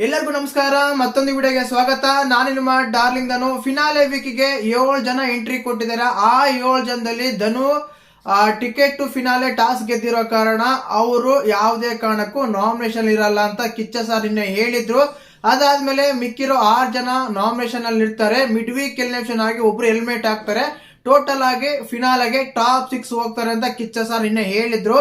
ಎಲ್ಲರಿಗೂ ನಮಸ್ಕಾರ. ಮತ್ತೊಂದು ವಿಡಿಯೋಗೆ ಸ್ವಾಗತ. ನಾನು ನಿಮ್ಮ ಡಾರ್ಲಿಂಗ್ ಧನು. ಫಿನಾಲೆ ವೀಕಿಗೆ 7 ಜನ ಎಂಟ್ರಿ ಕೊಟ್ಟಿದ್ದಾರೆ. ಆ 7 ಜನದಲ್ಲಿ ಧನು ಟಿಕೆಟ್ ಟು ಫಿನಾಲೆ ಟಾಸ್ ಗೆದ್ದಿರೋ ಕಾರಣ ಅವರು ಯಾವುದೇ ಕಾರಣಕ್ಕೂ ನಾಮಿನೇಷನ್ ಇರಲ್ಲ ಅಂತ ಕಿಚ್ಚ ಸರ್ ನಿನ್ನೆ ಹೇಳಿದ್ರು. ಅದಾದ್ಮೇಲೆ ಮಿಕ್ಕಿರೋ 6 ಜನ ನಾಮಿನೇಷನ್ ಅಲ್ಲಿ ಇರ್ತಾರೆ. ಮಿಡ್ ವೀಕ್ ಎಲಿಮಿನೇಷನ್ ಆಗಿ ಒಬ್ರು ಹೆಲ್ಮೆಟ್ ಹಾಕ್ತಾರೆ. ಟೋಟಲ್ ಆಗಿ ಫಿನಾಲೆಗೆ ಟಾಪ್ 6 ಹೋಗ್ತಾರೆ ಅಂತ ಕಿಚ್ಚ ಸರ್ ನಿನ್ನೆ ಹೇಳಿದ್ರು.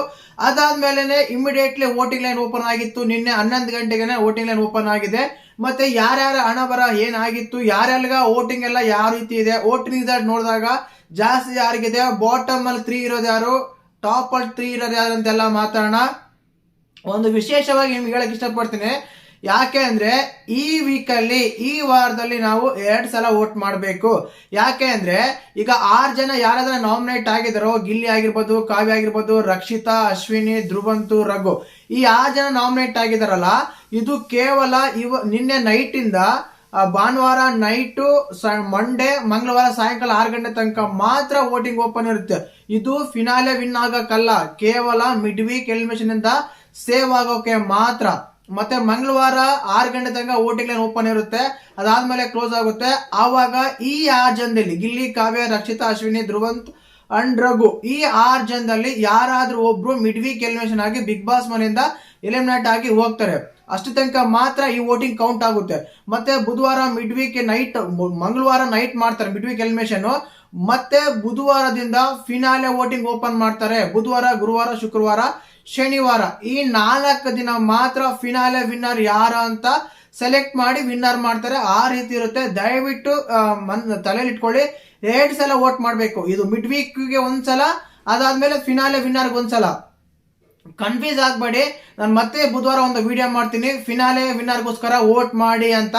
ಅದಾದ್ಮೇಲೆ ಇಮಿಡಿಯೇಟ್ಲಿ ವೋಟಿಂಗ್ ಲೈನ್ ಓಪನ್ ಆಗಿತ್ತು. ನಿನ್ನೆ 11 ಗಂಟೆಗೆ ವೋಟಿಂಗ್ ಲೈನ್ ಓಪನ್ ಆಗಿದೆ. ಮತ್ತೆ ಯಾರ್ಯಾರ ಹಣ ಬರ ಏನಾಗಿತ್ತು, ಯಾರ್ಯಾರಿಗ ವೋಟಿಂಗ್ ಎಲ್ಲ ಯಾವ ರೀತಿ ಇದೆ, ವೋಟಿಂಗ್ ರಿಸಲ್ಟ್ ನೋಡಿದಾಗ ಜಾಸ್ತಿ ಯಾರಿಗಿದೆ, ಬಾಟಮ್ ಅಲ್ಲಿ 3 ಇರೋದು ಯಾರು, ಟಾಪ್ ಅಲ್ಲಿ 3 ಇರೋದು ಯಾರು ಅಂತೆಲ್ಲ ಮಾತಾಡೋಣ. ಒಂದು ವಿಶೇಷವಾಗಿ ನಿಮ್ಗೆ ಹೇಳಕ್ ಇಷ್ಟಪಡ್ತೀನಿ. ಯಾಕೆ ಅಂದ್ರೆ ಈ ವೀಕಲ್ಲಿ, ಈ ವಾರದಲ್ಲಿ ನಾವು 2 ಸಲ ವೋಟ್ ಮಾಡಬೇಕು. ಯಾಕೆ ಅಂದ್ರೆ ಈಗ 6 ಜನ ಯಾರಾದ್ರೂ ನಾಮಿನೇಟ್ ಆಗಿದಾರೋ, ಗಿಲ್ಲಿ ಆಗಿರ್ಬೋದು, ಕಾವ್ಯ ಆಗಿರ್ಬೋದು, ರಕ್ಷಿತಾ, ಅಶ್ವಿನಿ, ಧ್ರುವಂತು, ರಘು, ಈ 6 ಜನ ನಾಮಿನೇಟ್ ಆಗಿದಾರಲ್ಲ, ಇದು ಕೇವಲ ನಿನ್ನೆ ನೈಟ್ ಇಂದ ಭಾನುವಾರ ನೈಟು, ಮಂಡೇ, ಮಂಗಳವಾರ ಸಾಯಂಕಾಲ 6 ಗಂಟೆ ತನಕ ಮಾತ್ರ ವೋಟಿಂಗ್ ಓಪನ್ ಇರುತ್ತೆ. ಇದು ಫಿನಾಲೆ ವಿನ್ ಆಗಕ್ಕಲ್ಲ, ಕೇವಲ ಮಿಡ್ ವೀಕ್ ಎಲಿಮಿನೇಷನ್ ಇಂದ ಸೇವ್ ಆಗೋಕೆ ಮಾತ್ರ. ಮತ್ತೆ ಮಂಗಳವಾರ 6 ಗಂಟೆ ತನಕ ವೋಟಿಂಗ್ ಲೈನ್ ಓಪನ್ ಇರುತ್ತೆ. ಅದಾದ್ಮೇಲೆ ಕ್ಲೋಸ್ ಆಗುತ್ತೆ. ಆವಾಗ ಈ 6 ಜನದಲ್ಲಿ ಗಿಲ್ಲಿ, ಕಾವ್ಯ, ರಕ್ಷಿತಾ, ಅಶ್ವಿನಿ, ಧ್ರುವಂತ್ ಅಂಡ್ ರಘು, ಈ 6 ಜನದಲ್ಲಿ ಯಾರಾದ್ರೂ ಒಬ್ರು ಮಿಡ್ ವೀಕ್ ಎಲಿಮಿನೇಷನ್ ಆಗಿ ಬಿಗ್ ಬಾಸ್ ಮನೆಯಿಂದ ಎಲಿಮಿನೇಟ್ ಆಗಿ ಹೋಗ್ತಾರೆ. ಅಷ್ಟು ತನಕ ಮಾತ್ರ ಈ ವೋಟಿಂಗ್ ಕೌಂಟ್ ಆಗುತ್ತೆ. ಮತ್ತೆ ಬುಧವಾರ ಮಿಡ್ ವೀಕ್ ನೈಟ್, ಮಂಗಳವಾರ ನೈಟ್ ಮಾಡ್ತಾರೆ ಮಿಡ್ ವೀಕ್ ಎಲಿಮಿನೇಷನ್. ಮತ್ತೆ ಬುಧವಾರದಿಂದ ಫಿನಾಲೆ ವೋಟಿಂಗ್ ಓಪನ್ ಮಾಡ್ತಾರೆ. ಬುಧವಾರ, ಗುರುವಾರ, ಶುಕ್ರವಾರ, ಶನಿವಾರ, ಈ 4 ದಿನ ಮಾತ್ರ ಫಿನಾಲೆ ವಿನ್ನರ್ ಯಾರ ಅಂತ ಸೆಲೆಕ್ಟ್ ಮಾಡಿ ವಿನ್ನರ್ ಮಾಡ್ತಾರೆ. ಆ ರೀತಿ ಇರುತ್ತೆ. ದಯವಿಟ್ಟು ತಲೆಯಲ್ಲಿ ಇಟ್ಕೊಳ್ಳಿ, 2 ಸಲ ವೋಟ್ ಮಾಡಬೇಕು. ಇದು ಮಿಡ್ ವೀಕ್ ಗೆ 1 ಸಲ, ಅದಾದ್ಮೇಲೆ ಫಿನಾಲೆ ವಿನ್ನರ್ 1 ಸಲ. ಕನ್ಫ್ಯೂಸ್ ಆಗ್ಬೇಡಿ. ನಾನು ಮತ್ತೆ ಬುಧವಾರ ಒಂದು ವಿಡಿಯೋ ಮಾಡ್ತೀನಿ, ಫಿನಾಲೆ ವಿನ್ನರ್ಗೋಸ್ಕರ ವೋಟ್ ಮಾಡಿ ಅಂತ.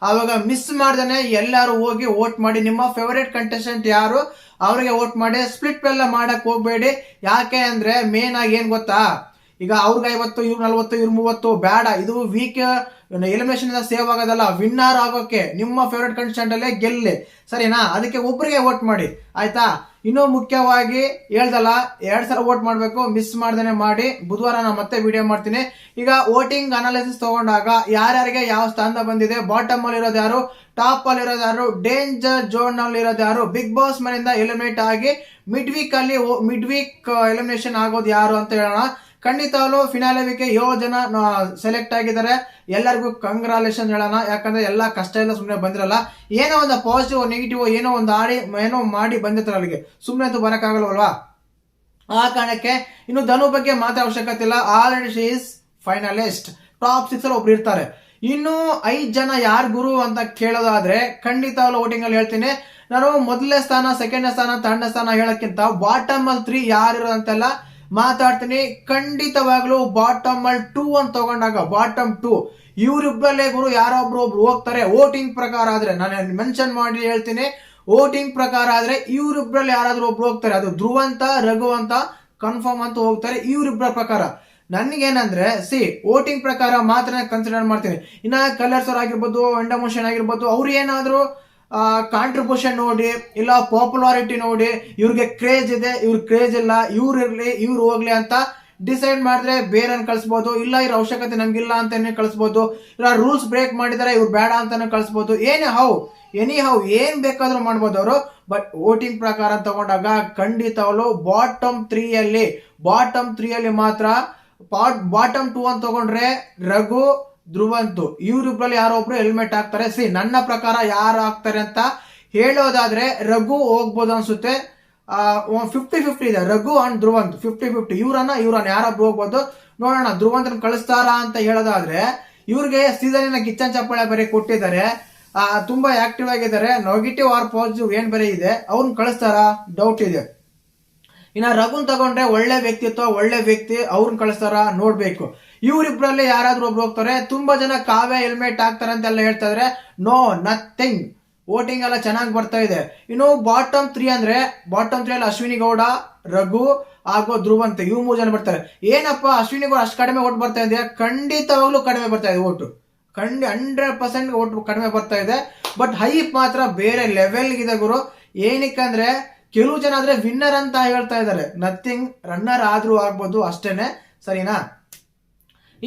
ಅವಾಗ ಮಿಸ್ ಮಾಡ್ದೇನೆ ಎಲ್ಲರೂ ಹೋಗಿ ವೋಟ್ ಮಾಡಿ. ನಿಮ್ಮ ಫೇವರೇಟ್ ಕಂಟೆಸ್ಟೆಂಟ್ ಯಾರು ಅವ್ರಿಗೆ ವೋಟ್ ಮಾಡಿ. ಸ್ಪ್ಲಿಟ್ ಎಲ್ಲ ಮಾಡಕ್ ಹೋಗ್ಬೇಡಿ. ಯಾಕೆ ಅಂದ್ರೆ ಮೇನ್ ಆಗಿ ಏನ್ ಗೊತ್ತಾ, ಈಗ ಅವ್ರಿಗೆ 50, ಇವ್ರು 40, ಇವ್ರು 30 ಬೇಡ. ಇದು ವೀಕ್ ಎಲಿಮಿನೇಷನ್ ಇಂದ ಸೇವ್ ಆಗೋದಲ್ಲ, ವಿನ್ನರ್ ಆಗೋಕೆ ನಿಮ್ಮ ಫೇವರೇಟ್ ಕಂಟೆಸ್ಟೆಂಟ್ ಅಲ್ಲೇ ಗೆಲ್ಲಿ, ಸರಿನಾ? ಅದಕ್ಕೆ ಒಬ್ಬರಿಗೆ ವೋಟ್ ಮಾಡಿ, ಆಯ್ತಾ? ಇನ್ನೂ ಮುಖ್ಯವಾಗಿ ಹೇಳ್ದಲ್ಲ, 2 ಸಲ ವೋಟ್ ಮಾಡಬೇಕು, ಮಿಸ್ ಮಾಡ್ದೇನೆ ಮಾಡಿ. ಬುಧವಾರ ನಾನು ಮತ್ತೆ ವಿಡಿಯೋ ಮಾಡ್ತೀನಿ. ಈಗ ವೋಟಿಂಗ್ ಅನಾಲಿಸಿಸ್ ತಗೊಂಡಾಗ ಯಾರ್ಯಾರಿಗೆ ಯಾವ ಸ್ಥಾನ ಬಂದಿದೆ, ಬಾಟಮ್ ಅಲ್ಲಿ ಇರೋದು ಯಾರು, ಟಾಪ್ ಅಲ್ಲಿ ಇರೋದು ಯಾರು, ಡೇಂಜರ್ ಝೋನ್ ಅಲ್ಲಿ ಇರೋದು ಯಾರು, ಬಿಗ್ ಬಾಸ್ ಮನೆಯಿಂದ ಎಲಿಮಿನೇಟ್ ಆಗಿ ಮಿಡ್ ವೀಕ್ ಎಲಿಮಿನೇಷನ್ ಆಗೋದು ಯಾರು ಅಂತ ಹೇಳೋಣ. ಖಂಡಿತವಾಗ್ಲೂ ಫಿನಾಲೆ ವೀಕ್ 7 ಜನ ಸೆಲೆಕ್ಟ್ ಆಗಿದ್ದಾರೆ. ಎಲ್ಲರಿಗೂ ಕಂಗ್ರಾಲೇಷನ್ ಹೇಳೋಣ. ಯಾಕಂದ್ರೆ ಎಲ್ಲ ಕಷ್ಟ ಎಲ್ಲ ಸುಮ್ಮನೆ ಬಂದಿರಲ್ಲ. ಏನೋ ಒಂದು ಪಾಸಿಟಿವ್ ನೆಗೆಟಿವ್ ಏನೋ ಒಂದು ಏನೋ ಮಾಡಿ ಬಂದಿರ್ತಾರೆ ಅಲ್ಲಿಗೆ, ಸುಮ್ಮನೆ ಅಂತೂ ಬರಕ್ಕಾಗಲ್ವಲ್ವಾ? ಆ ಕಾರಣಕ್ಕೆ ಇನ್ನು ಧನು ಬಗ್ಗೆ ಮಾತ್ರ ಅವಶ್ಯಕತೆ ಇಲ್ಲ. Already she is finalist. Top 6 ಅಲ್ಲಿ ಒಬ್ರು ಇರ್ತಾರೆ. ಇನ್ನು 5 ಜನ ಯಾರು ಗುರು ಅಂತ ಕೇಳೋದಾದ್ರೆ ಖಂಡಿತವಾಗ್ಲೂ ವೋಟಿಂಗ್ ಅಲ್ಲಿ ಹೇಳ್ತೀನಿ. ನಾನು ಮೊದಲನೇ ಸ್ಥಾನ, ಸೆಕೆಂಡ್ ಸ್ಥಾನ, ಥರ್ಡ್ ಸ್ಥಾನ ಹೇಳಕ್ಕಿಂತ ಬಾಟಮ್ ಅಲ್ಲಿ 3 ಯಾರಿರೋದಂತೆಲ್ಲ ಮಾತಾಡ್ತೀನಿ. ಖಂಡಿತವಾಗ್ಲೂ ಬಾಟಮ್ ಅಲ್ಲಿ 2 ಅಂತ ತಗೊಂಡಾಗ, ಬಾಟಮ್ 2 ಇವರಿಬ್ಬರಲ್ಲೇ ಗುರು ಯಾರೊಬ್ರು ಹೋಗ್ತಾರೆ. ವೋಟಿಂಗ್ ಪ್ರಕಾರ ಆದ್ರೆ, ನಾನು ಮೆನ್ಷನ್ ಮಾಡಿ ಹೇಳ್ತೀನಿ, ವೋಟಿಂಗ್ ಪ್ರಕಾರ ಆದ್ರೆ ಇವರಿಬ್ಬರಲ್ಲಿ ಯಾರಾದ್ರೂ ಒಬ್ರು ಹೋಗ್ತಾರೆ. ಅದು ಧ್ರುವಂತ, ರಘು ಅಂತ ಕನ್ಫರ್ಮ್ ಅಂತ ಹೋಗ್ತಾರೆ ಇವರಿಬ್ಬರ ಪ್ರಕಾರ. ನನ್ಗೇನಂದ್ರೆ ವೋಟಿಂಗ್ ಪ್ರಕಾರ ಮಾತ್ರ ಕನ್ಸಿಡರ್ ಮಾಡ್ತೀನಿ. ಇನ್ನ ಕಲರ್ಸ್ ಅವ್ರು ಆಗಿರ್ಬೋದು, ಎಂಡಮೋಷನ್ ಆಗಿರ್ಬೋದು, ಅವ್ರು ಏನಾದ್ರು ಕಾಂಟ್ರಿಬ್ಯೂಷನ್ ನೋಡಿ, ಇಲ್ಲ ಪಾಪ್ಯುಲಾರಿಟಿ ನೋಡಿ, ಇವ್ರಿಗೆ ಕ್ರೇಜ್ ಇದೆ, ಇವ್ರ ಕ್ರೇಜ್ ಇಲ್ಲ, ಇವ್ರು ಇರ್ಲಿ, ಇವ್ರು ಹೋಗ್ಲಿ ಅಂತ ಡಿಸೈಡ್ ಮಾಡಿದ್ರೆ ಬೇರೆನ್ ಕಳಿಸ್ಬೋದು. ಇಲ್ಲ ಇವ್ರ ಅವಶ್ಯಕತೆ ನಮ್ಗಿಲ್ಲ ಅಂತಾನೆ ಕಳಿಸ್ಬೋದು. ಇಲ್ಲ ರೂಲ್ಸ್ ಬ್ರೇಕ್ ಮಾಡಿದಾರೆ, ಇವ್ರು ಬೇಡ ಅಂತಾನೆ ಕಳಿಸ್ಬೋದು. ಎನಿ ಹೌ ಏನ್ ಬೇಕಾದ್ರೂ ಮಾಡ್ಬೋದು ಅವರು. ಬಟ್ ವೋಟಿಂಗ್ ಪ್ರಕಾರ ತಗೊಂಡಾಗ ಖಂಡಿತವಲ್ಲೂ ಬಾಟಮ್ 3 ಅಲ್ಲಿ ಮಾತ್ರ, ಬಾಟಮ್ 2 ಅಂತ ತಗೊಂಡ್ರೆ ರಘು, ಧ್ರುವಂತು, ಇವರಿಬ್ಬರಲ್ಲಿ ಯಾರೋ ಒಬ್ರು ಹೆಲ್ಮೆಟ್ ಹಾಕ್ತಾರೆ. ನನ್ನ ಪ್ರಕಾರ ಯಾರು ಹಾಕ್ತಾರೆ ಅಂತ ಹೇಳೋದಾದ್ರೆ ರಘು ಹೋಗ್ಬೋದು ಅನ್ಸುತ್ತೆ. 50-50 ಇದೆ. ರಘು ಅಂಡ್ ಧ್ರುವಂತ್ 50-50. ಇವ್ರನ್ನ ಯಾರೊಬ್ರು ಹೋಗ್ಬೋದು ನೋಡೋಣ. ಧ್ರುವಂತನ ಕಳಿಸ್ತಾರಾ ಅಂತ ಹೇಳೋದಾದ್ರೆ, ಇವ್ರಿಗೆ ಸೀಸನ್ ಕಿಚ್ಚನ್ ಚಪ್ಪಾಳೆ ಬೇರೆ ಕೊಟ್ಟಿದ್ದಾರೆ. ತುಂಬಾ ಆಕ್ಟಿವ್ ಆಗಿದ್ದಾರೆ. ನೆಗೆಟಿವ್ ಆರ್ ಪಾಸಿಟಿವ್ ಏನ್ ಬೇರೆ ಇದೆ, ಅವ್ರನ್ನ ಕಳಿಸ್ತಾರಾ ಡೌಟ್ ಇದೆ. ಇನ್ನ ರಘುನ್ ತಗೊಂಡ್ರೆ ಒಳ್ಳೆ ವ್ಯಕ್ತಿತ್ವ, ಒಳ್ಳೆ ವ್ಯಕ್ತಿ, ಅವ್ರನ್ನ ಕಳಿಸ್ತಾರ ನೋಡ್ಬೇಕು. ಇವರಿಬ್ರಲ್ಲಿ ಯಾರಾದ್ರೂ ಒಬ್ರು ಹೋಗ್ತಾರೆ. ತುಂಬಾ ಜನ ಕಾವ್ಯ ಹೆಲ್ಮೆಟ್ ಹಾಕ್ತಾರೆ ಅಂತೆಲ್ಲ ಹೇಳ್ತಾ ಇದ್ರೆ, ನೋ ನಥಿಂಗ್. ವೋಟಿಂಗ್ ಎಲ್ಲ ಚೆನ್ನಾಗಿ ಬರ್ತಾ ಇದೆ. ಇನ್ನು ಬಾಟಮ್ 3 ಅಂದ್ರೆ, ಬಾಟಮ್ 3 ಅಲ್ಲಿ ಅಶ್ವಿನಿ ಗೌಡ, ರಘು ಹಾಗೂ ಧ್ರುವಂತ, ಇವ್ 3 ಜನ ಬರ್ತಾರೆ. ಏನಪ್ಪಾ ಅಶ್ವಿನಿ ಗೌಡ ಅಷ್ಟು ಕಡಿಮೆ ಓಟ್ ಬರ್ತಾ ಇದೆ? ಖಂಡಿತವಾಗ್ಲೂ ಕಡಿಮೆ ಬರ್ತಾ ಇದೆ ಓಟು. 100% ಓಟ್ ಕಡಿಮೆ ಬರ್ತಾ ಇದೆ. ಬಟ್ ಹೈಪ್ ಮಾತ್ರ ಬೇರೆ ಲೆವೆಲ್ ಇದೆ ಗುರು. ಏನಕ್ಕಂದ್ರೆ ಕೆಲವು ಜನ ಆದ್ರೆ ವಿನ್ನರ್ ಅಂತ ಹೇಳ್ತಾ ಇದ್ದಾರೆ. ನಥಿಂಗ್, ರನ್ನರ್ ಆದ್ರೂ ಆಗ್ಬೋದು ಅಷ್ಟೇನೆ, ಸರಿನಾ?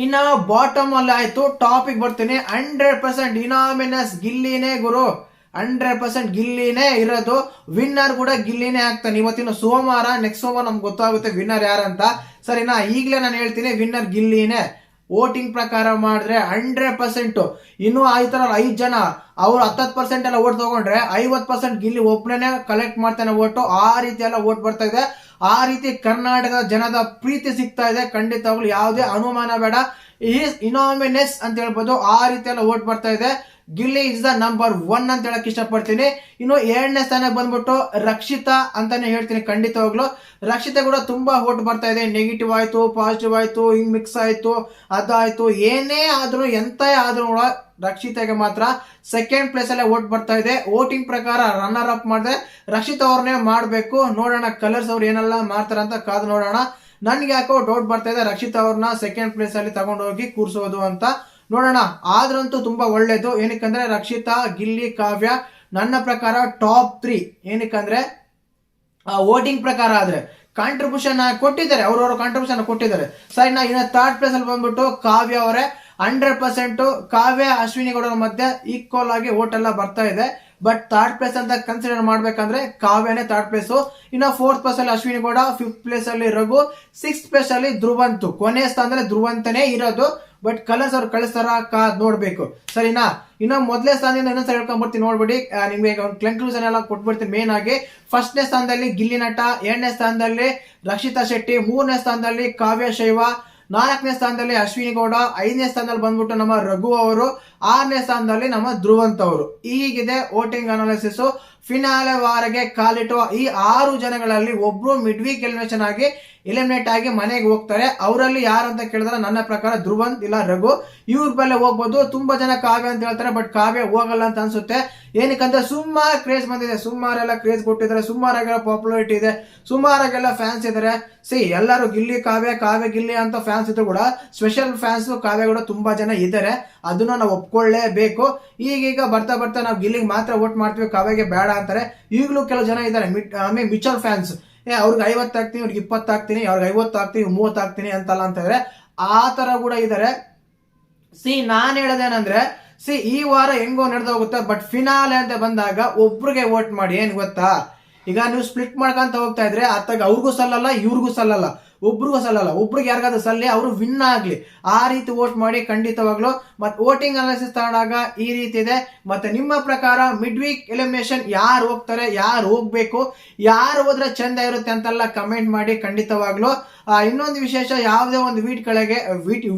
ಇನ್ನ ಬಾಟಮ್ ಅಲ್ಲಿ ಆಯ್ತು, ಟಾಪಿಕ್ ಬರ್ತೀನಿ. 100% ಇನಾಮಿನಸ್ ಗಿಲ್ಲಿನೇ ಗುರು, 100% ಗಿಲ್ಲಿನೇ ಇರೋದು. ವಿನ್ನರ್ ಕೂಡ ಗಿಲ್ಲಿನೇ ಆಗ್ತಾನೆ. ಇವತ್ತಿನ ಸೋಮವಾರ, ನೆಕ್ಸ್ಟ್ ಸೋಮವಾರ ನಮ್ಗೆ ಗೊತ್ತಾಗುತ್ತೆ ವಿನ್ನರ್ ಯಾರಂತ. ಸರಿನಾ? ಈಗಲೇ ನಾನು ಹೇಳ್ತೀನಿ, ವಿನ್ನರ್ ಗಿಲ್ಲಿನೇ. ವೋಟಿಂಗ್ ಪ್ರಕಾರ ಮಾಡಿದ್ರೆ 100%. ಇನ್ನು ಆಯ್ತಾರಲ್ಲ 5 ಜನ, ಅವ್ರು 10% ಎಲ್ಲ ಓಟ್ ತಗೊಂಡ್ರೆ 50% ಗಿಲ್ಲಿ ಒಬ್ಬನೇ ಕಲೆಕ್ಟ್ ಮಾಡ್ತಾನೆ ಓಟು. ಆ ರೀತಿ ಎಲ್ಲ ಓಟ್ ಬರ್ತಾ ಇದೆ. ಆ ರೀತಿ ಕರ್ನಾಟಕದ ಜನದ ಪ್ರೀತಿ ಸಿಗ್ತಾ ಇದೆ. ಖಂಡಿತವಾಗ್ಲು ಯಾವುದೇ ಅನುಮಾನ ಬೇಡ. ಈಸ್ ಇನಾಮಿನಸ್ ಅಂತ ಹೇಳ್ಬೋದು. ಆ ರೀತಿ ಎಲ್ಲ ಓಟ್ ಬರ್ತಾ ಇದೆ. ಗಿಲ್ಲಿ ಇಸ್ ದ ನಂಬರ್ 1 ಅಂತ ಹೇಳಕ್ ಇಷ್ಟಪಡ್ತೀನಿ. ಇನ್ನು 2ನೇ ಸ್ಥಾನಕ್ಕೆ ಬಂದ್ಬಿಟ್ಟು ರಕ್ಷಿತಾ ಅಂತಾನೆ ಹೇಳ್ತೀನಿ. ಖಂಡಿತವಾಗ್ಲು ರಕ್ಷಿತಾ ಕೂಡ ತುಂಬಾ ಓಟ್ ಬರ್ತಾ ಇದೆ. ನೆಗೆಟಿವ್ ಆಯ್ತು, ಪಾಸಿಟಿವ್ ಆಯ್ತು, ಹಿಂಗ್ ಮಿಕ್ಸ್ ಆಯ್ತು, ಅದಾಯ್ತು, ಏನೇ ಆದ್ರೂ ಎಂತ ಆದ್ರೂ ಕೂಡ ರಕ್ಷಿತಾಗೆ ಮಾತ್ರ 2nd ಪ್ಲೇಸ್ ಅಲ್ಲೇ ಓಟ್ ಬರ್ತಾ ಇದೆ. ವೋಟಿಂಗ್ ಪ್ರಕಾರ ರನ್ನರ್ ಅಪ್ ಮಾಡಿದ್ರೆ ರಕ್ಷಿತಾ ಅವ್ರನ್ನೇ ಮಾಡ್ಬೇಕು. ನೋಡೋಣ ಕಲರ್ಸ್ ಅವ್ರು ಏನೆಲ್ಲ ಮಾಡ್ತಾರ ಅಂತ ಕಾದು ನೋಡೋಣ. ನನ್ಗೆ ಯಾಕೋ ಡೌಟ್ ಬರ್ತಾ ಇದೆ ರಕ್ಷಿತಾ ಅವ್ರನ್ನ 2nd ಪ್ಲೇಸ್ ಅಲ್ಲಿ ತಗೊಂಡೋಗಿ ಕೂರ್ಸೋದು ಅಂತ. ನೋಡೋಣ. ಆದ್ರಂತೂ ತುಂಬಾ ಒಳ್ಳೇದು. ಏನಕ್ಕಂದ್ರೆ ರಕ್ಷಿತಾ, ಗಿಲ್ಲಿ, ಕಾವ್ಯ ನನ್ನ ಪ್ರಕಾರ ಟಾಪ್ 3. ಏನಕ್ಕಂದ್ರೆ ವೋಟಿಂಗ್ ಪ್ರಕಾರ ಆದ್ರೆ ಕಾಂಟ್ರಿಬ್ಯೂಷನ್ ಕೊಟ್ಟಿದ್ದಾರೆ, ಅವ್ರವ್ರ ಕಾಂಟ್ರಿಬ್ಯೂಷನ್ ಕೊಟ್ಟಿದ್ದಾರೆ. ಸರಿ, ಇನ್ನು 3rd ಪ್ಲೇಸ್ ಅಲ್ಲಿ ಬಂದ್ಬಿಟ್ಟು ಕಾವ್ಯ ಅವರೇ. 100% ಕಾವ್ಯ ಅಶ್ವಿನಿ ಗೌಡರ ಮಧ್ಯೆ ಈಕ್ವಲ್ ಆಗಿ ವೋಟ್ ಎಲ್ಲ ಬರ್ತಾ ಇದೆ. ಬಟ್ 3rd ಪ್ಲೇಸ್ ಅಂತ ಕನ್ಸಿಡರ್ ಮಾಡ್ಬೇಕಂದ್ರೆ ಕಾವ್ಯನೇ 3rd ಪ್ಲೇಸ್. ಇನ್ನು 4th ಪ್ಲೇಸ್ ಅಲ್ಲಿ ಅಶ್ವಿನಿ ಗೌಡ, 5th ಪ್ಲೇಸ್ ಅಲ್ಲಿ ರಘು, 6th ಪ್ಲೇಸ್ ಅಲ್ಲಿ ಧ್ರುವಂತು. ಕೊನೆ ಸ್ಥಾನದಲ್ಲಿ ಧ್ರುವಂತನೇ ಇರೋದು. ಬಟ್ ಕಲರ್ಸ್ ಅವ್ರು ಕಳಿಸ್ತಾರ ನೋಡ್ಬೇಕು. ಸರಿನಾ? ಇನ್ನು ಮೊದಲನೇ ಸ್ಥಾನದಿಂದ ಇನ್ನೊಂದ್ಸಲ ಹೇಳ್ಕೊಂಡ್ ಬರ್ತೀನಿ, ನೋಡ್ಬಿಡಿ. ನಿಮ್ಗೆ ಒಂದು ಕನ್ಕ್ಲೂಷನ್ ಎಲ್ಲ ಕೊಟ್ಬಿಡ್ತೀನಿ. ಮೇನ್ ಆಗಿ 1ನೇ ಸ್ಥಾನದಲ್ಲಿ ಗಿಲ್ಲಿ ನಟ, 2ನೇ ಸ್ಥಾನದಲ್ಲಿ ರಕ್ಷಿತಾ ಶೆಟ್ಟಿ, 3ನೇ ಸ್ಥಾನದಲ್ಲಿ ಕಾವ್ಯ ಶೈವ, 4ನೇ ಸ್ಥಾನದಲ್ಲಿ ಅಶ್ವಿನಿ ಗೌಡ, 5ನೇ ಸ್ಥಾನದಲ್ಲಿ ಬಂದ್ಬಿಟ್ಟು ನಮ್ಮ ರಘು ಅವರು, 6ನೇ ಸ್ಥಾನದಲ್ಲಿ ನಮ್ಮ ಧ್ರುವಂತ್ ಅವರು. ಹೀಗಿದೆ ವೋಟಿಂಗ್ ಅನಾಲಿಸಿಸ್. ಫಿನಾಲೆ ವಾರಗೆ ಕಾಲಿಟ್ಟುವ ಈ 6 ಜನಗಳಲ್ಲಿ ಒಬ್ರು ಮಿಡ್ ವೀಕ್ ಎಲಿಮಿನೇಟ್ ಆಗಿ ಮನೆಗೆ ಹೋಗ್ತಾರೆ. ಅವರಲ್ಲಿ ಯಾರು ಅಂತ ಕೇಳಿದ್ರೆ ನನ್ನ ಪ್ರಕಾರ ಧ್ರುವಂತ್ ಇಲ್ಲ ರಘು, ಇವ್ರ ಬೆಲೆ ಹೋಗ್ಬೋದು. ತುಂಬಾ ಜನ ಕಾವ್ಯ ಅಂತ ಹೇಳ್ತಾರೆ, ಬಟ್ ಕಾವ್ಯ ಹೋಗಲ್ಲ ಅಂತ ಅನ್ಸುತ್ತೆ. ಏನಕ್ಕಂದ್ರೆ ಸುಮಾರು ಕ್ರೇಜ್ ಬಂದಿದೆ, ಸುಮಾರೆಲ್ಲ ಕ್ರೇಜ್ ಕೊಟ್ಟಿದ್ದಾರೆ, ಸುಮಾರಾಗೆಲ್ಲ ಪಾಪ್ಯುಲಾರಿಟಿ ಇದೆ, ಸುಮಾರಾಗೆಲ್ಲ ಫ್ಯಾನ್ಸ್ ಇದಾರೆ. ಎಲ್ಲರೂ ಗಿಲ್ಲಿ ಕಾವ್ಯ, ಕಾವ್ಯ ಗಿಲ್ಲಿ ಅಂತ ಫ್ಯಾನ್ಸ್ ಇದ್ರು ಕೂಡ ಸ್ಪೆಷಲ್ ಫ್ಯಾನ್ಸ್ ಕಾವ್ಯ ಕೂಡ ತುಂಬಾ ಜನ ಇದ್ದಾರೆ. ಅದನ್ನ ನಾವು ಒಪ್ಕೊಳ್ಳೇಬೇಕು. ಈಗೀಗ ಬರ್ತಾ ಬರ್ತಾ ನಾವು ಗಿಲ್ಲಿಗೆ ಮಾತ್ರ ವೋಟ್ ಮಾಡ್ತೀವಿ, ಕಾವ್ಯಗೆ ಬೇಡ ಅಂತಾರೆ. ಈಗಲೂ ಕೆಲವು ಜನ ಇದ್ದಾರೆ ಮಿಚಲ್ ಫ್ಯಾನ್ಸ್. ಅವ್ರಿಗೆ 50 ಹಾಕ್ತೀನಿ, ಅವ್ರಿಗೆ 20 ಹಾಕ್ತೀನಿ, ಅವ್ರಿಗೆ 50 ಹಾಕ್ತೀನಿ, 30 ಹಾಕ್ತೀನಿ ಅಂತಲ್ಲ ಅಂತ ಇದ್ರೆ ಆ ತರ ಕೂಡ ಇದಾರೆ. ನಾನ್ ಹೇಳೋದೇನಂದ್ರೆ ಈ ವಾರ ಹೆಂಗೋ ನಡೆದೋಗುತ್ತೆ. ಬಟ್ ಫಿನಾಲೆ ಅಂತ ಬಂದಾಗ ಒಬ್ರಿಗೆ ವೋಟ್ ಮಾಡಿ. ಏನ್ ಗೊತ್ತಾ, ಈಗ ನೀವು ಸ್ಪ್ಲಿಟ್ ಮಾಡ್ಕೊಂತ ಹೋಗ್ತಾ ಇದ್ರೆ ಅತ್ತಾಗ ಅವ್ರಿಗೂ ಸಲ್ಲಲ್ಲ, ಇವ್ರಿಗೂ ಸಲ್ಲಲ್ಲ, ಒಬ್ರಿಗೂ ಸಲ್ಲಲ್ಲ. ಒಬ್ರಿಗೆ ಯಾರಿಗಾದ್ರೂ ಸಲ್ಲಿ ಅವರು ವಿನ್ ಆಗ್ಲಿ, ಆ ರೀತಿ ವೋಟ್ ಮಾಡಿ ಖಂಡಿತವಾಗ್ಲು. ಮತ್ತೆ ವೋಟಿಂಗ್ ಅನಾಲಿಸಿಸ್ ತಗೊಂಡಾಗ ಈ ರೀತಿ ಇದೆ. ಮತ್ತೆ ನಿಮ್ಮ ಪ್ರಕಾರ ಮಿಡ್ ವೀಕ್ ಎಲಿಮಿನೇಷನ್ ಯಾರು ಹೋಗ್ತಾರೆ, ಯಾರು ಹೋಗ್ಬೇಕು, ಯಾರು ಹೋದ್ರೆ ಚಂದ ಇರುತ್ತೆ ಅಂತೆಲ್ಲ ಕಮೆಂಟ್ ಮಾಡಿ ಖಂಡಿತವಾಗ್ಲು. ಇನ್ನೊಂದು ವಿಶೇಷ, ಯಾವುದೇ ಒಂದು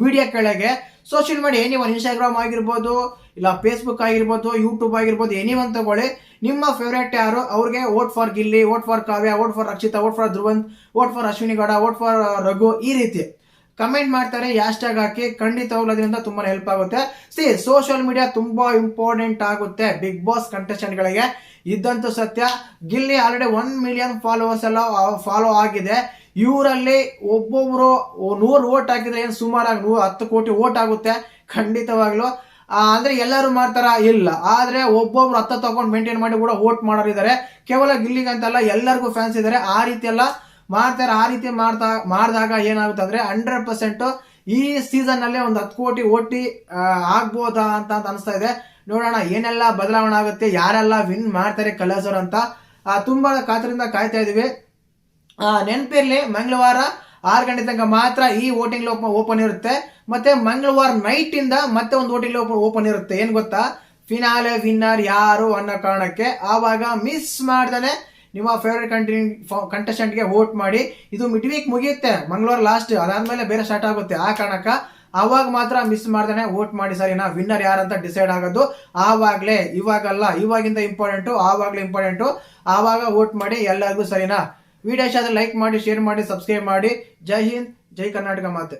ವಿಡಿಯೋ ಕೆಳಗೆ ಸೋಷಿಯಲ್ ಮೀಡಿಯಾ ಎನಿವನ್, ಇನ್ಸ್ಟಾಗ್ರಾಮ್ ಆಗಿರ್ಬೋದು, ಇಲ್ಲ ಫೇಸ್ಬುಕ್ ಆಗಿರ್ಬೋದು, ಯೂಟ್ಯೂಬ್ ಆಗಿರ್ಬೋದು, ಎನಿವನ್ ತಗೊಳ್ಳಿ, ನಿಮ್ಮ ಫೇವರೇಟ್ ಯಾರು ಅವ್ರಿಗೆ vote for Gilli, vote for Kavya, vote for Rakshita, vote for Dhruvanth, vote for Ashwini Gowda, vote for Raghu, ಈ ರೀತಿ ಕಮೆಂಟ್ ಮಾಡ್ತಾರೆ. ಹ್ಯಾಶ್ಟ್ಯಾಗ್ ಹಾಕಿ ಖಂಡಿತವಾಗ್ಲೂ ಅದರಿಂದ ತುಂಬಾ ಹೆಲ್ಪ್ ಆಗುತ್ತೆ. ಸೋಷಿಯಲ್ ಮೀಡಿಯಾ ತುಂಬಾ ಇಂಪಾರ್ಟೆಂಟ್ ಆಗುತ್ತೆ ಬಿಗ್ ಬಾಸ್ ಕಂಟೆಸ್ಟೆಂಟ್ ಗಳಿಗೆ. ಇದ್ದಂತೂ ಸತ್ಯ. ಗಿಲ್ಲಿ ಆಲ್ರೆಡಿ 1 ಮಿಲಿಯನ್ ಫಾಲೋವರ್ಸ್ ಎಲ್ಲ ಫಾಲೋ ಆಗಿದೆ. ಇವರಲ್ಲಿ ಒಬ್ಬೊಬ್ರು 100 ವೋಟ್ ಹಾಕಿದ್ರೆ ಏನ್ ಸುಮಾರಾಗಿ 10 ಕೋಟಿ ವೋಟ್ ಆಗುತ್ತೆ ಖಂಡಿತವಾಗ್ಲು. ಅಂದ್ರೆ ಎಲ್ಲರೂ ಮಾಡ್ತಾರ ಇಲ್ಲ, ಆದ್ರೆ ಒಬ್ಬೊಬ್ರು 10 ತಗೊಂಡು ಮೇಂಟೈನ್ ಮಾಡಿ ಕೂಡ ವೋಟ್ ಮಾಡೋರು ಇದಾರೆ. ಕೇವಲ ಗಿಲ್ಲಿಗಂತಲ್ಲ, ಎಲ್ಲರಿಗೂ ಫ್ಯಾನ್ಸ್ ಇದಾರೆ. ಆ ರೀತಿ ಎಲ್ಲ ಮಾಡ್ತಾರೆ. ಆ ರೀತಿ ಮಾಡಿದಾಗ ಏನಾಗುತ್ತೆ ಅಂದ್ರೆ 100% ಈ ಸೀಸನ್ ನಲ್ಲಿ ಒಂದು 10 ಕೋಟಿ ಓಟಿ ಆಗ್ಬೋದಾ ಅಂತ ಅನಿಸ್ತಾ ಇದೆ. ನೋಡೋಣ ಏನೆಲ್ಲ ಬದಲಾವಣೆ ಆಗುತ್ತೆ, ಯಾರೆಲ್ಲ ವಿನ್ ಮಾಡ್ತಾರೆ ಕಲರ್ಸ್ ಅಂತ ತುಂಬಾ ಕಾತರಿಂದ ಕಾಯ್ತಾ ಇದೀವಿ. ನೆನಪಿರ್ಲಿ, ಮಂಗಳವಾರ 6 ಗಂಟೆ ತನಕ ಮಾತ್ರ ಈ ವೋಟಿಂಗ್ ಓಪನ್ ಇರುತ್ತೆ. ಮತ್ತೆ ಮಂಗಳವಾರ ನೈಟ್ ಇಂದ ಮತ್ತೆ ಒಂದು ವೋಟಿಂಗ್ ಓಪನ್ ಇರುತ್ತೆ. ಏನ್ ಗೊತ್ತಾ, ಫಿನಾಲೆ ವಿನ್ನರ್ ಯಾರು ಅನ್ನೋ ಕಾರಣಕ್ಕೆ. ಆವಾಗ ಮಿಸ್ ಮಾಡ್ದಾನೆ ನಿಮ್ಮ ಫೇವರೇಟ್ ಕಂಟೆಸ್ಟೆಂಟ್ಗೆ ವೋಟ್ ಮಾಡಿ. ಇದು ಮಿಡ್ ವೀಕ್ ಮುಗಿಯುತ್ತೆ, ಮಂಗಳವಾರ ಲಾಸ್ಟ್, ಅದಾದ್ಮೇಲೆ ಬೇರೆ ಸ್ಟಾರ್ಟ್ ಆಗುತ್ತೆ. ಆ ಕಾರಣಕ್ಕ ಅವಾಗ ಮಾತ್ರ ಮಿಸ್ ಮಾಡ್ದಾನೆ ವೋಟ್ ಮಾಡಿ. ಸರಿನಾ? ವಿನ್ನರ್ ಯಾರಂತ ಡಿಸೈಡ್ ಆಗೋದು ಆವಾಗ್ಲೇ, ಇವಾಗಲ್ಲ. ಇವಾಗಿಂದ ಇಂಪಾರ್ಟೆಂಟು, ಆವಾಗ್ಲೇ ಇಂಪಾರ್ಟೆಂಟು. ಆವಾಗ ವೋಟ್ ಮಾಡಿ ಎಲ್ಲರಿಗೂ. ಸರಿನಾ? ವಿಡಿಯೋ ಇಷ್ಟ ಆದ್ರೆ ಲೈಕ್ ಮಾಡಿ, ಶೇರ್ ಮಾಡಿ, ಸಬ್ಸ್ಕ್ರೈಬ್ ಮಾಡಿ. ಜೈ ಹಿಂದ್, ಜೈ ಕರ್ನಾಟಕ ಮಾತೆ.